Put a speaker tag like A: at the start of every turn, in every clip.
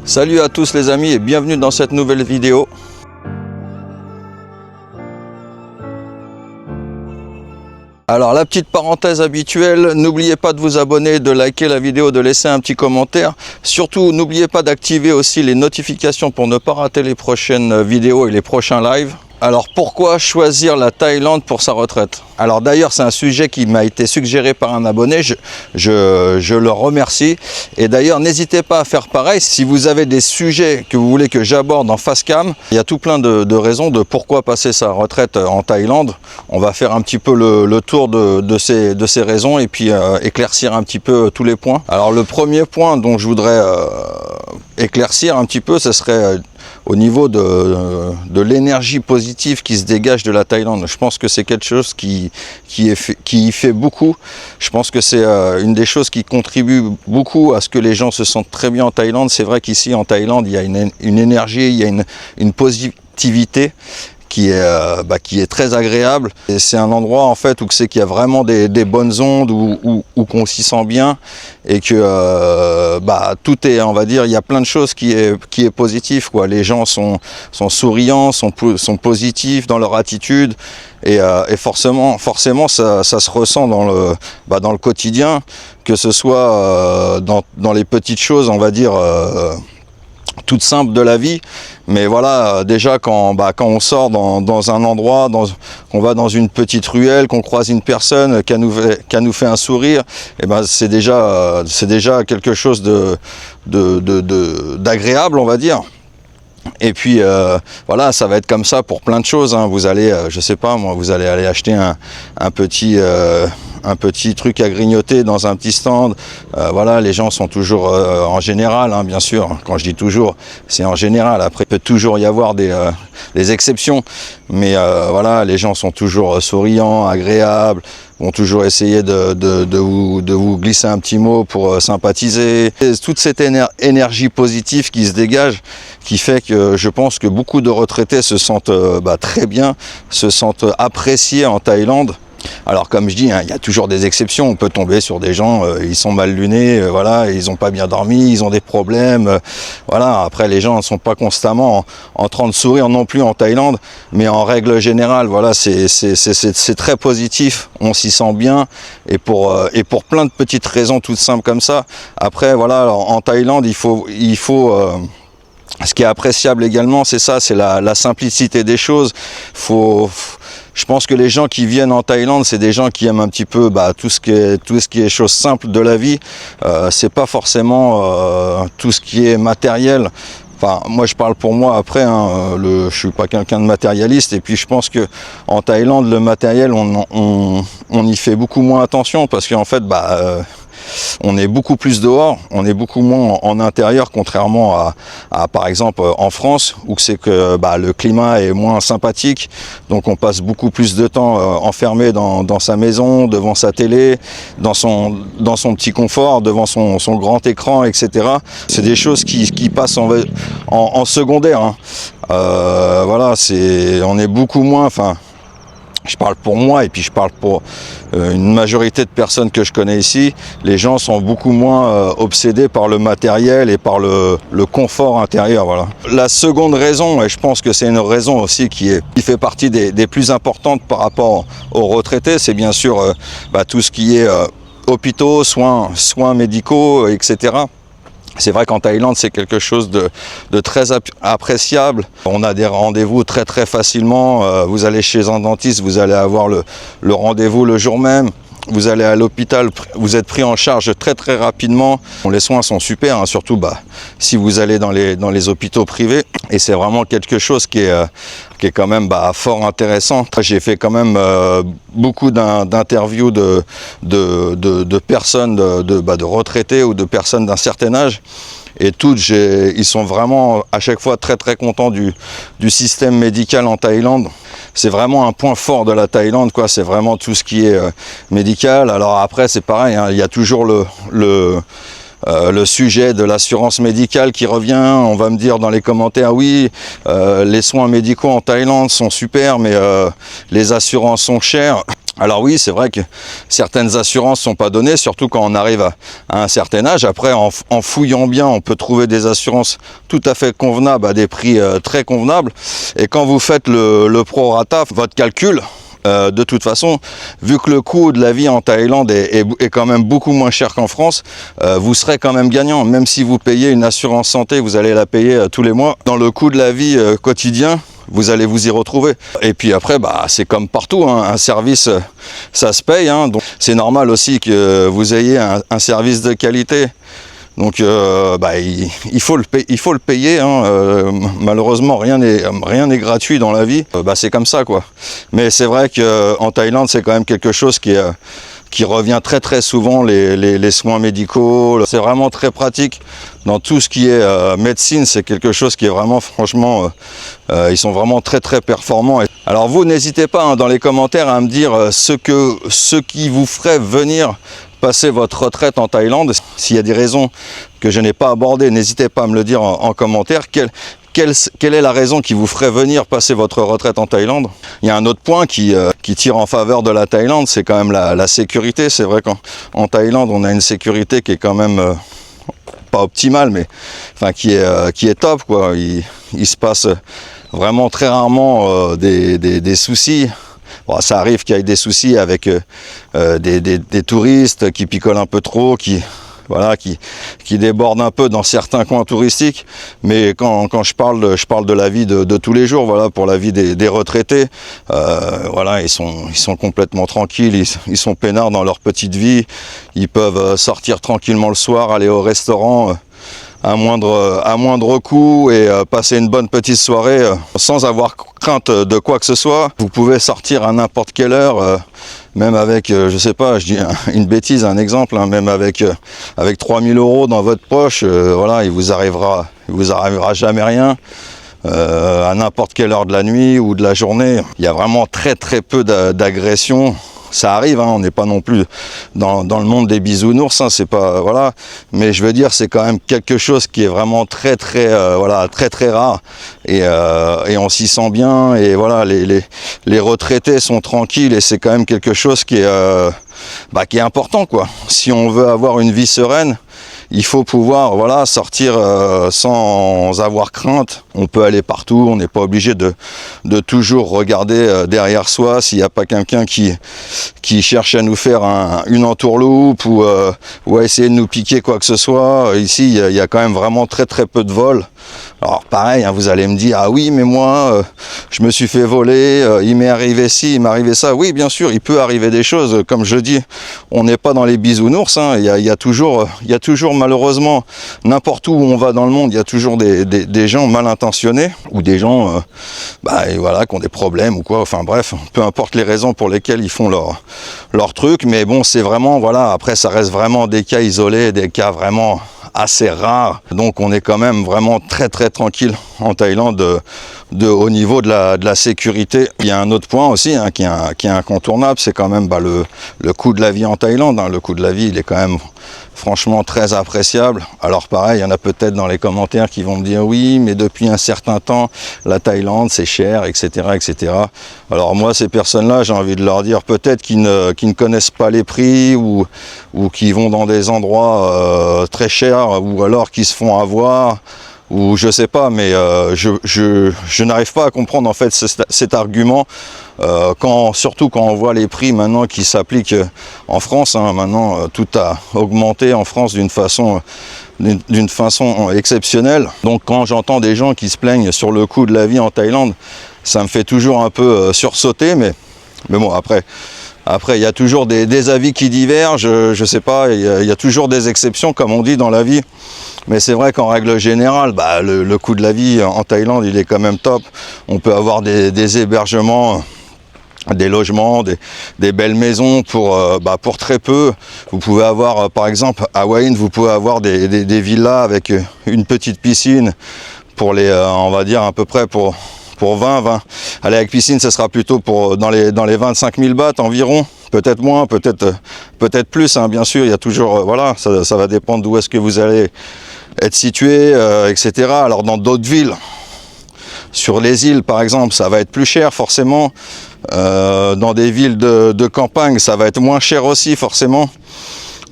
A: Salut à tous les amis et bienvenue dans cette nouvelle vidéo. Alors la petite parenthèse habituelle, n'oubliez pas de vous abonner, de liker la vidéo, de laisser un petit commentaire. Surtout n'oubliez pas d'activer aussi les notifications pour ne pas rater les prochaines vidéos et les prochains lives. Alors pourquoi choisir la Thaïlande pour sa retraite? Alors d'ailleurs c'est un sujet qui m'a été suggéré par un abonné, je le remercie. Et d'ailleurs n'hésitez pas à faire pareil, si vous avez des sujets que vous voulez que j'aborde en face cam, il y a tout plein de raisons de pourquoi passer sa retraite en Thaïlande. On va faire un petit peu le tour de ces raisons et puis éclaircir un petit peu tous les points. Alors le premier point dont je voudrais éclaircir un petit peu, ce serait au niveau de l'énergie positive qui se dégage de la Thaïlande. Je pense que c'est quelque chose qui y fait beaucoup. Je pense que c'est une des choses qui contribue beaucoup à ce que les gens se sentent très bien en Thaïlande. C'est vrai qu'ici en Thaïlande, il y a une énergie, il y a une positivité qui est très agréable. Et c'est un endroit en fait où c'est qu'il y a vraiment des bonnes ondes, où qu'on s'y sent bien et que tout est, on va dire, il y a plein de choses qui est positif, quoi. Les gens sont souriants, sont positifs dans leur attitude et forcément ça se ressent dans le quotidien, que ce soit dans les petites choses, on va dire toute simple de la vie. Mais voilà, déjà quand on sort dans un endroit, qu'on va dans une petite ruelle, qu'on croise une personne qui nous fait un sourire, et c'est déjà quelque chose d'agréable, on va dire. Et puis voilà, ça va être comme ça pour plein de choses, hein. Vous allez, je sais pas moi, vous allez aller acheter un petit truc à grignoter dans un petit stand. Voilà, les gens sont toujours, en général, hein, bien sûr, quand je dis toujours, c'est en général. Après, il peut toujours y avoir des exceptions, mais voilà, les gens sont toujours souriants, agréables, vont toujours essayer de vous glisser un petit mot pour sympathiser. Et toute cette énergie positive qui se dégage, qui fait que je pense que beaucoup de retraités se sentent très bien, se sentent appréciés en Thaïlande. Alors comme je dis, hein, il y a toujours des exceptions, on peut tomber sur des gens, ils sont mal lunés, voilà, ils n'ont pas bien dormi, ils ont des problèmes, voilà. Après les gens ne sont pas constamment en train de sourire non plus en Thaïlande, mais en règle générale, voilà, c'est très positif, on s'y sent bien, et pour plein de petites raisons toutes simples comme ça. Après voilà, alors, en Thaïlande il faut ce qui est appréciable également, c'est ça, c'est la simplicité des choses. Je pense que les gens qui viennent en Thaïlande, c'est des gens qui aiment un petit peu tout ce qui est choses simples de la vie. C'est pas forcément tout ce qui est matériel. Enfin, moi je parle pour moi après, hein, je suis pas quelqu'un de matérialiste, et puis je pense que en Thaïlande le matériel on y fait beaucoup moins attention, parce qu'en fait on est beaucoup plus dehors, on est beaucoup moins en intérieur, contrairement à par exemple en France, où c'est que le climat est moins sympathique, donc on passe beaucoup plus de temps enfermé dans sa maison, devant sa télé, dans son petit confort, devant son grand écran, etc. C'est des choses qui passent en secondaire, hein. Voilà, on est beaucoup moins, enfin, je parle pour moi et puis je parle pour une majorité de personnes que je connais ici. Les gens sont beaucoup moins obsédés par le matériel et par le confort intérieur. Voilà. La seconde raison, et je pense que c'est une raison aussi qui fait partie des plus importantes par rapport aux retraités, c'est bien sûr tout ce qui est hôpitaux, soins médicaux, etc. C'est vrai qu'en Thaïlande, c'est quelque chose de très appréciable. On a des rendez-vous très très facilement. Vous allez chez un dentiste, vous allez avoir le rendez-vous le jour même. Vous allez à l'hôpital, vous êtes pris en charge très très rapidement. Les soins sont super, hein, surtout si vous allez dans les hôpitaux privés. Et c'est vraiment quelque chose qui est quand même fort intéressant. J'ai fait quand même beaucoup d'interviews de personnes, de retraités ou de personnes d'un certain âge. Et toutes, ils sont vraiment à chaque fois très très contents du système médical en Thaïlande. C'est vraiment un point fort de la Thaïlande, quoi. C'est vraiment tout ce qui est médical. Alors après, c'est pareil, hein, il y a toujours le sujet de l'assurance médicale qui revient. On va me dire dans les commentaires, oui, les soins médicaux en Thaïlande sont super, mais les assurances sont chères. Alors oui, c'est vrai que certaines assurances sont pas données, surtout quand on arrive à un certain âge. Après, en fouillant bien, on peut trouver des assurances tout à fait convenables à des prix très convenables. Et quand vous faites le prorata, votre calcul, de toute façon, vu que le coût de la vie en Thaïlande est quand même beaucoup moins cher qu'en France, vous serez quand même gagnant. Même si vous payez une assurance santé, vous allez la payer tous les mois. Dans le coût de la vie quotidien, vous allez vous y retrouver. Et puis après, c'est comme partout, hein, un service, ça se paye. Hein, donc c'est normal aussi que vous ayez un service de qualité. Donc il faut le payer. Hein, malheureusement, rien n'est gratuit dans la vie. C'est comme ça, quoi. Mais c'est vrai qu'en Thaïlande, c'est quand même quelque chose qui revient très très souvent, les soins médicaux. C'est vraiment très pratique. Dans tout ce qui est médecine, c'est quelque chose qui est vraiment, franchement, ils sont vraiment très très performants. Alors vous, n'hésitez pas, hein, dans les commentaires à me dire ce qui vous ferait venir passer votre retraite en Thaïlande. S'il y a des raisons que je n'ai pas abordées, n'hésitez pas à me le dire en commentaire. Quelle est la raison qui vous ferait venir passer votre retraite en Thaïlande? Il y a un autre point qui tire en faveur de la Thaïlande, c'est quand même la sécurité. C'est vrai qu'en Thaïlande, on a une sécurité qui est quand même pas optimale, mais enfin qui est top, quoi. Il se passe vraiment très rarement des soucis. Bon, ça arrive qu'il y ait des soucis avec des touristes qui picolent un peu trop, qui débordent un peu dans certains coins touristiques. Mais quand je parle de la vie de tous les jours, voilà, pour la vie des retraités, ils sont complètement tranquilles, ils sont peinards dans leur petite vie, ils peuvent sortir tranquillement le soir, aller au restaurant à moindre coût et passer une bonne petite soirée sans avoir crainte de quoi que ce soit. Vous pouvez sortir à n'importe quelle heure, même avec, je sais pas, je dis une bêtise, un exemple, hein, même avec 3000 € dans votre poche, il vous arrivera jamais rien. À n'importe quelle heure de la nuit ou de la journée. Il y a vraiment très très peu d'agressions. Ça arrive, hein, on n'est pas non plus dans le monde des bisounours, hein, c'est pas, voilà. Mais je veux dire, c'est quand même quelque chose qui est vraiment très très très rare. Et on s'y sent bien. Et voilà, les retraités sont tranquilles et c'est quand même quelque chose qui est important, quoi. Si on veut avoir une vie sereine, il faut pouvoir sortir sans avoir crainte. On peut aller partout, on n'est pas obligé de toujours regarder derrière soi s'il n'y a pas quelqu'un qui cherche à nous faire une entourloupe ou à essayer de nous piquer quoi que ce soit. Ici, il y a quand même vraiment très très peu de vols. Alors pareil, hein, vous allez me dire, ah oui, mais moi, je me suis fait voler, il m'est arrivé ci, il m'est arrivé ça. Oui, bien sûr, il peut arriver des choses. Comme je dis, on n'est pas dans les bisounours. Hein. Il y a toujours malheureusement, n'importe où on va dans le monde, il y a toujours des gens mal intentionnés ou des gens qui ont des problèmes ou quoi. Enfin bref, peu importe les raisons pour lesquelles ils font leur truc. Mais bon, c'est vraiment, après ça reste vraiment des cas isolés, des cas vraiment assez rares. Donc on est quand même vraiment très très tranquille en Thaïlande au niveau de la sécurité. Il y a un autre point aussi, hein, qui est incontournable, c'est quand même le coût de la vie en Thaïlande. Hein. Le coût de la vie, il est quand même franchement très appréciable. Alors pareil, il y en a peut-être dans les commentaires qui vont me dire oui, mais depuis un certain temps, la Thaïlande c'est cher, etc., etc. Alors moi, ces personnes-là, j'ai envie de leur dire peut-être qu'ils ne connaissent pas les prix ou qui vont dans des endroits très chers ou alors qui se font avoir. Ou je sais pas, mais je n'arrive pas à comprendre en fait cet argument, surtout quand on voit les prix maintenant qui s'appliquent en France. Hein, maintenant, tout a augmenté en France d'une façon exceptionnelle. Donc quand j'entends des gens qui se plaignent sur le coût de la vie en Thaïlande, ça me fait toujours un peu sursauter, mais bon, après, il y a toujours des avis qui divergent, je sais pas, il y a toujours des exceptions, comme on dit dans la vie. Mais c'est vrai qu'en règle générale, le coût de la vie en Thaïlande, il est quand même top. On peut avoir des hébergements, des logements, des belles maisons pour très peu. Vous pouvez avoir, par exemple, à Hua Hin, vous pouvez avoir des villas avec une petite piscine pour on va dire à peu près pour 20. Allez, avec piscine, ce sera plutôt dans les 25 000 bahts environ. Peut-être moins, peut-être plus, hein, bien sûr. Il y a toujours, ça va dépendre d'où est-ce que vous allez être situé, etc. Alors dans d'autres villes, sur les îles par exemple, ça va être plus cher forcément. Dans des villes de campagne, ça va être moins cher aussi forcément.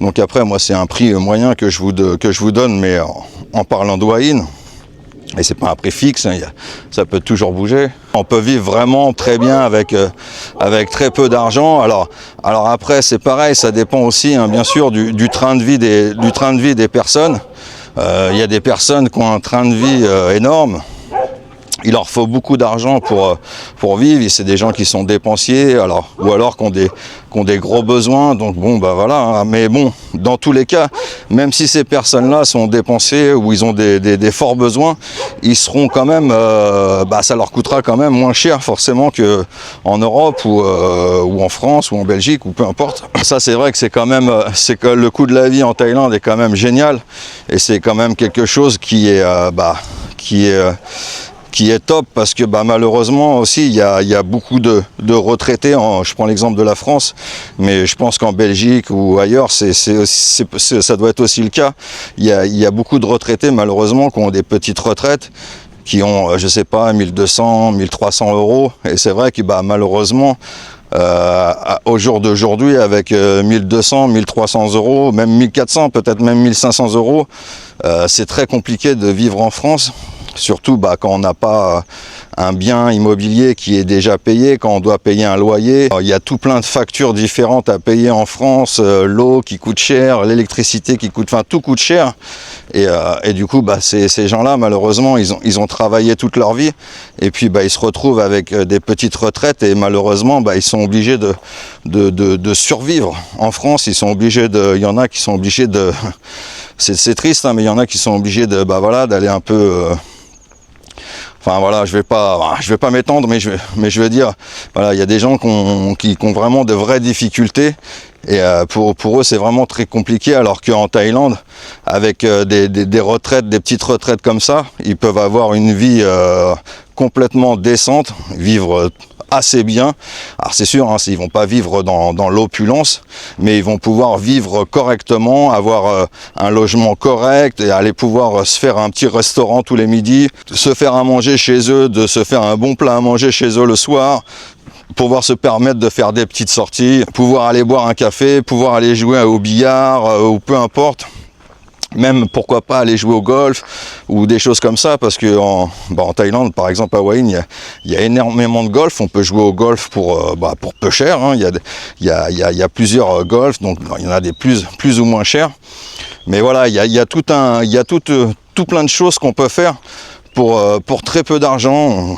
A: Donc après, moi, c'est un prix moyen que je vous donne, mais en parlant de wine. Et c'est pas un prix fixe, hein, ça peut toujours bouger. On peut vivre vraiment très bien avec très peu d'argent. Alors après, c'est pareil, ça dépend aussi, hein, bien sûr, du train de vie des personnes. Il y a des personnes qui ont un train de vie énorme. Il leur faut beaucoup d'argent pour vivre. C'est des gens qui sont dépensiers, ou alors qui ont des gros besoins. Donc bon, bah voilà. Hein. Mais bon, dans tous les cas, même si ces personnes-là sont dépensées ou ils ont des forts besoins, ils seront quand même, ça leur coûtera quand même moins cher forcément qu'en Europe ou en France ou en Belgique ou peu importe. Ça, c'est vrai que c'est que le coût de la vie en Thaïlande est quand même génial et c'est quand même quelque chose qui est top parce que malheureusement aussi il y a beaucoup de retraités, je prends l'exemple de la France, mais je pense qu'en Belgique ou ailleurs ça doit être aussi le cas. Il y a beaucoup de retraités malheureusement qui ont des petites retraites, qui ont, je sais pas, 1200, 1300 euros, et c'est vrai que malheureusement au jour d'aujourd'hui avec 1200, 1300 euros, même 1400, peut-être même 1500 euros, c'est très compliqué de vivre en France. Surtout quand on n'a pas un bien immobilier qui est déjà payé, quand on doit payer un loyer. Il y a tout plein de factures différentes à payer en France, l'eau qui coûte cher, l'électricité qui coûte, tout coûte cher. Et du coup, ces gens-là, malheureusement, ils ont travaillé toute leur vie. Et puis, ils se retrouvent avec des petites retraites et malheureusement, ils sont obligés de survivre. En France, il y en a qui sont obligés de... C'est triste, hein, mais il y en a qui sont obligés d'aller un peu... je vais pas m'étendre, mais je veux dire, il y a des gens qui ont vraiment de vraies difficultés et pour eux c'est vraiment très compliqué, alors qu'en Thaïlande, avec des retraites, des petites retraites comme ça, ils peuvent avoir une vie complètement décente, vivre assez bien. Alors c'est sûr, hein, ils vont pas vivre dans l'opulence, mais ils vont pouvoir vivre correctement, avoir un logement correct et aller pouvoir se faire un petit restaurant tous les midis, se faire à manger chez eux, de se faire un bon plat à manger chez eux le soir, pouvoir se permettre de faire des petites sorties, pouvoir aller boire un café, pouvoir aller jouer au billard ou peu importe. Même pourquoi pas aller jouer au golf ou des choses comme ça, parce que en Thaïlande, par exemple à Hua Hin, il y a énormément de golf. On peut jouer au golf pour peu cher, hein. Il y a plusieurs golfs, donc il y en a des plus ou moins chers. Mais voilà, il y a tout plein de choses qu'on peut faire pour très peu d'argent.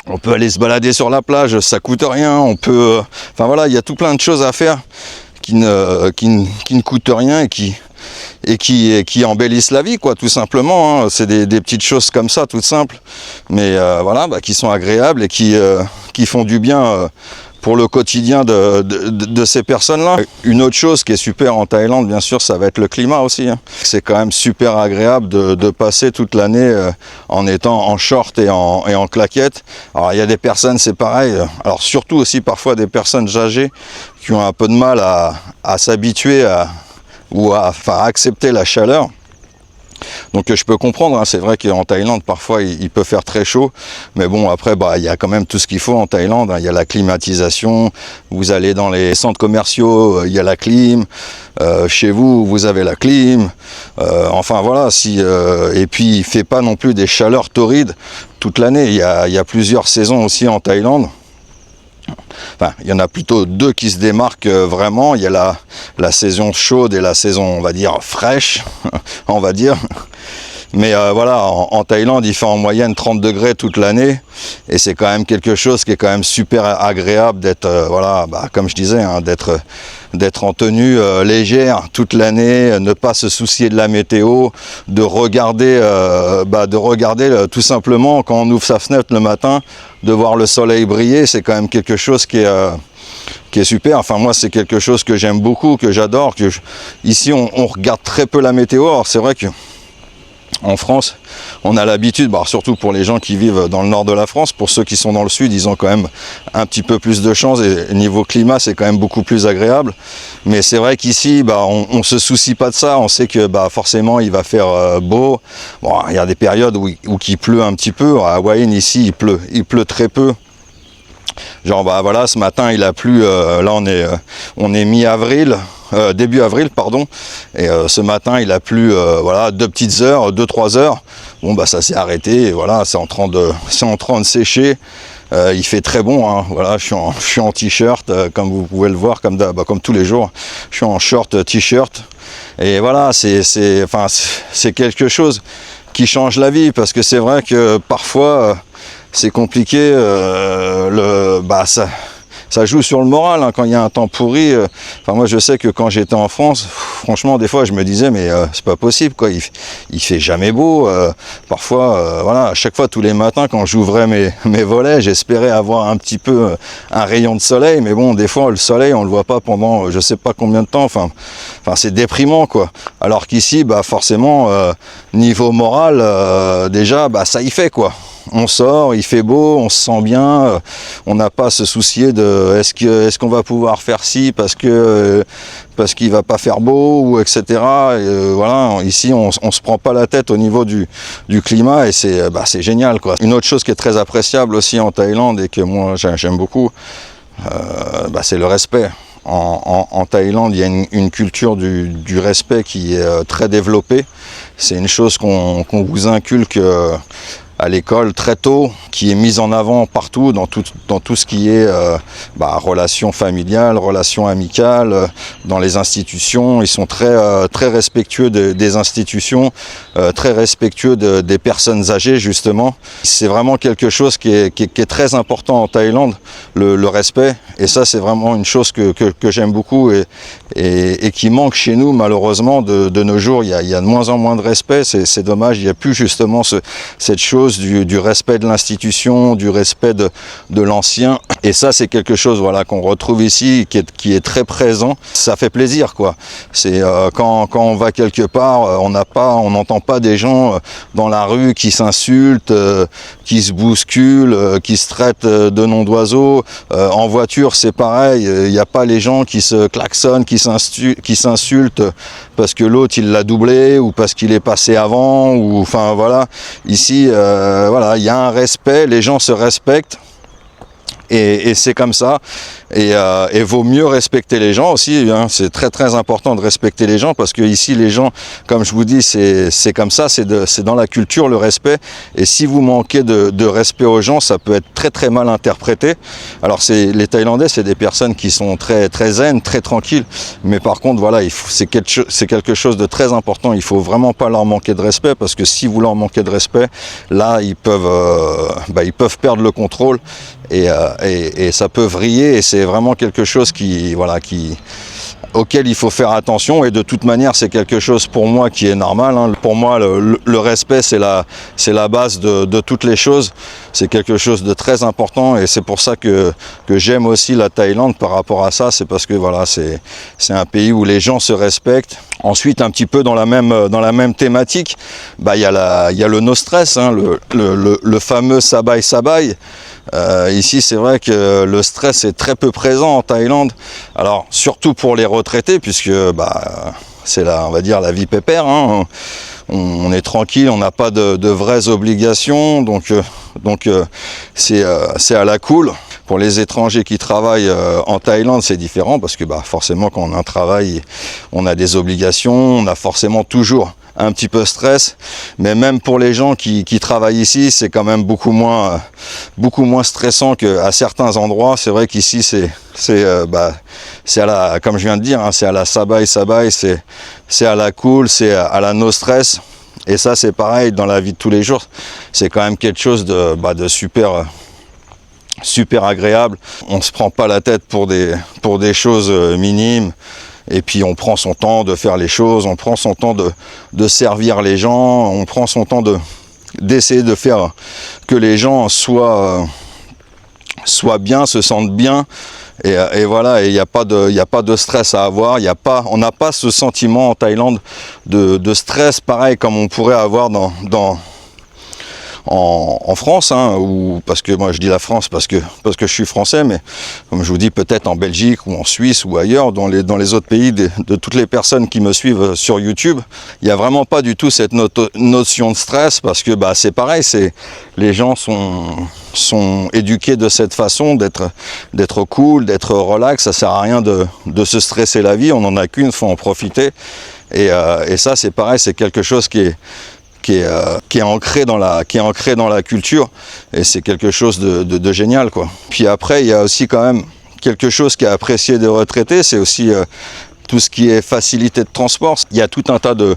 A: On peut aller se balader sur la plage, ça coûte rien. On peut, il y a tout plein de choses à faire qui ne coûtent rien et qui embellissent la vie, quoi, tout simplement. Hein. C'est des petites choses comme ça, toutes simples, mais qui sont agréables et qui font du bien pour le quotidien de ces personnes-là. Une autre chose qui est super en Thaïlande, bien sûr, ça va être le climat aussi. Hein. C'est quand même super agréable de passer toute l'année en étant en short et en claquettes. Alors il y a des personnes, c'est pareil, alors surtout aussi parfois des personnes âgées qui ont un peu de mal à s'habituer à accepter la chaleur. Donc je peux comprendre, hein, c'est vrai qu'en Thaïlande parfois il peut faire très chaud, mais bon après il y a quand même tout ce qu'il faut en Thaïlande, hein. Il y a la climatisation, vous allez dans les centres commerciaux, il y a la clim, chez vous vous avez la clim, et puis il fait pas non plus des chaleurs torrides toute l'année, il y a plusieurs saisons aussi en Thaïlande. Enfin, il y en a plutôt deux qui se démarquent vraiment. Il y a la saison chaude et la saison, on va dire, fraîche, on va dire. Mais en Thaïlande, il fait en moyenne 30 degrés toute l'année. Et c'est quand même quelque chose qui est quand même super agréable d'être, comme je disais, hein, d'être en tenue légère toute l'année, ne pas se soucier de la météo, de regarder tout simplement quand on ouvre sa fenêtre le matin, de voir le soleil briller, c'est quand même quelque chose qui est super. Enfin moi c'est quelque chose que j'aime beaucoup, que j'adore. Ici on regarde très peu la météo. Alors c'est vrai que en France, on a l'habitude, surtout pour les gens qui vivent dans le nord de la France, pour ceux qui sont dans le sud, ils ont quand même un petit peu plus de chance et niveau climat, c'est quand même beaucoup plus agréable. Mais c'est vrai qu'ici, on se soucie pas de ça, on sait que forcément il va faire beau. Bon, il y a des périodes où il pleut un petit peu. À Hua Hin, ici, il pleut très peu. Genre bah voilà, ce matin il a plu, là on est mi-avril, début avril pardon, et ce matin il a plu voilà 2 petites heures, 2-3 heures. Bon bah ça s'est arrêté, et voilà, c'est en train de sécher. Il fait très bon, hein. Voilà, je suis en t-shirt, comme vous pouvez le voir, comme tous les jours. Je suis en short t-shirt. Et voilà, c'est quelque chose qui change la vie, parce que c'est vrai que parfois c'est compliqué, ça joue sur le moral, hein, quand il y a un temps pourri. Moi je sais que quand j'étais en France, franchement des fois je me disais mais c'est pas possible quoi, il fait jamais beau. Parfois voilà, à chaque fois tous les matins quand j'ouvrais mes volets, j'espérais avoir un petit peu un rayon de soleil, mais bon des fois le soleil on le voit pas pendant je sais pas combien de temps. Enfin c'est déprimant quoi. Alors qu'ici forcément niveau moral déjà ça y fait quoi. On sort, il fait beau, on se sent bien, on n'a pas à se soucier de est-ce qu'on va pouvoir faire ci parce qu'il va pas faire beau ou etc. Et voilà, ici on se prend pas la tête au niveau du climat, et c'est génial quoi. Une autre chose qui est très appréciable aussi en Thaïlande et que moi j'aime beaucoup, c'est le respect. En Thaïlande, il y a une culture du respect qui est très développée. C'est une chose qu'on vous inculque à l'école très tôt, qui est mise en avant partout dans tout ce qui est relations familiales, relations amicales, dans les institutions. Ils sont très respectueux des institutions, très respectueux des personnes âgées justement. C'est vraiment quelque chose qui est très important en Thaïlande, le respect, et ça c'est vraiment une chose que j'aime beaucoup et qui manque chez nous malheureusement de nos jours. Il y a de moins en moins de respect, c'est dommage, il n'y a plus justement cette chose du respect de l'institution, du respect de l'ancien, et ça c'est quelque chose voilà qu'on retrouve ici, qui est très présent. Ça fait plaisir quoi. C'est quand on va quelque part, on n'entend pas des gens dans la rue qui s'insultent, qui se bousculent, qui se traitent de noms d'oiseaux. En voiture c'est pareil, il n'y a pas les gens qui se klaxonnent, qui s'insultent parce que l'autre il l'a doublé ou parce qu'il est passé avant, ou enfin voilà. Ici voilà, il y a un respect, les gens se respectent. Et c'est comme ça, et vaut mieux respecter les gens aussi, hein. C'est très très important de respecter les gens, parce que ici les gens, comme je vous dis, c'est comme ça, c'est dans la culture le respect, et si vous manquez de respect aux gens, ça peut être très très mal interprété. Alors les Thaïlandais, c'est des personnes qui sont très très zen, très tranquilles, mais par contre voilà, c'est quelque chose de très important. Il faut vraiment pas leur manquer de respect, parce que si vous leur manquez de respect, là ils peuvent perdre le contrôle. Et ça peut vriller, et c'est vraiment quelque chose auquel il faut faire attention. Et de toute manière c'est quelque chose pour moi qui est normal, hein. Pour moi le respect c'est la base de toutes les choses. C'est quelque chose de très important, et c'est pour ça que j'aime aussi la Thaïlande par rapport à ça. C'est parce que voilà, c'est un pays où les gens se respectent. Ensuite, un petit peu dans la même thématique, il y a le no stress, hein, le fameux sabai sabai. Ici c'est vrai que le stress est très peu présent en Thaïlande, alors surtout pour les retraités, puisque c'est on va dire la vie pépère, hein. On est tranquille, on n'a pas de vraies obligations, donc c'est à la cool. Pour les étrangers qui travaillent en Thaïlande, c'est différent, parce que forcément quand on a un travail, on a des obligations, on a forcément toujours un petit peu stress, mais même pour les gens qui travaillent ici, c'est quand même beaucoup moins stressant qu'à certains endroits. C'est vrai qu'ici c'est à la, comme je viens de dire, hein, c'est à la sabai, c'est à la cool, c'est à la no stress, et ça c'est pareil dans la vie de tous les jours. C'est quand même quelque chose de super agréable. On se prend pas la tête pour des choses minimes. Et puis on prend son temps de faire les choses, on prend son temps de servir les gens, on prend son temps d'essayer de faire que les gens soient bien, se sentent bien. Et voilà, il n'y a pas de stress à avoir. On n'a pas ce sentiment en Thaïlande de stress pareil comme on pourrait avoir en France, hein, ou parce que moi je dis la France parce que je suis français, mais comme je vous dis, peut-être en Belgique ou en Suisse ou ailleurs, dans les autres pays, de toutes les personnes qui me suivent sur YouTube, il n'y a vraiment pas du tout cette notion de stress, parce que bah, c'est pareil, les gens sont éduqués de cette façon, d'être cool, d'être relax. Ça sert à rien de se stresser la vie, on n'en a qu'une, faut en profiter. Et ça c'est pareil, c'est quelque chose qui est ancré dans la culture, et c'est quelque chose de génial, quoi. Puis après, il y a aussi quand même quelque chose qui est apprécié des retraités, c'est aussi tout ce qui est facilité de transport. Il y a tout un tas de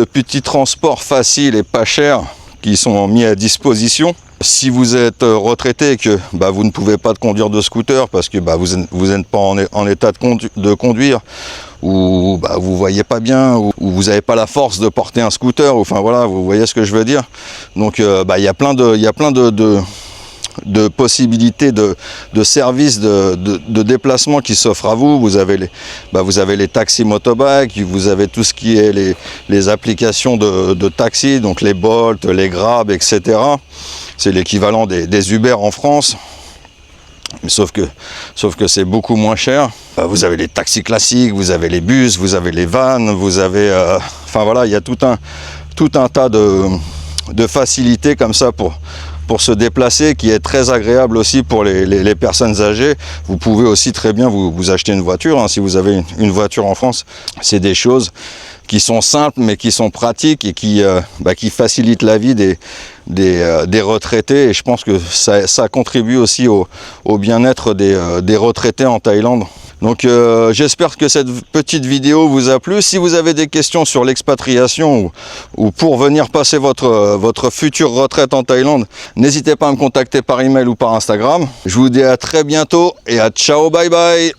A: petits transports faciles et pas chers qui sont mis à disposition. Si vous êtes retraité et que bah, vous ne pouvez pas conduire de scooter parce que bah, vous n'êtes pas en état de conduire, ou bah, vous voyez pas bien, ou vous n'avez pas la force de porter un scooter, enfin voilà, vous voyez ce que je veux dire. Donc bah, y a plein de possibilités de services de déplacement qui s'offrent à vous. Vous avez les taxis motobike, vous avez tout ce qui est les applications de taxi, donc les Bolt, les Grab, etc. C'est l'équivalent des Uber en France, mais sauf que c'est beaucoup moins cher. Vous avez les taxis classiques, vous avez les bus, vous avez les vannes, vous avez enfin voilà, il y a tout un tas de facilités comme ça pour se déplacer, qui est très agréable aussi pour les personnes âgées. Vous pouvez aussi très bien vous acheter une voiture, hein, si vous avez une voiture en France. C'est des choses qui sont simples mais qui sont pratiques et qui facilitent la vie des retraités, et je pense que ça contribue aussi au bien-être des retraités en Thaïlande. Donc j'espère que cette petite vidéo vous a plu. Si vous avez des questions sur l'expatriation ou pour venir passer votre future retraite en Thaïlande, n'hésitez pas à me contacter par email ou par Instagram. Je vous dis à très bientôt et à ciao, bye bye.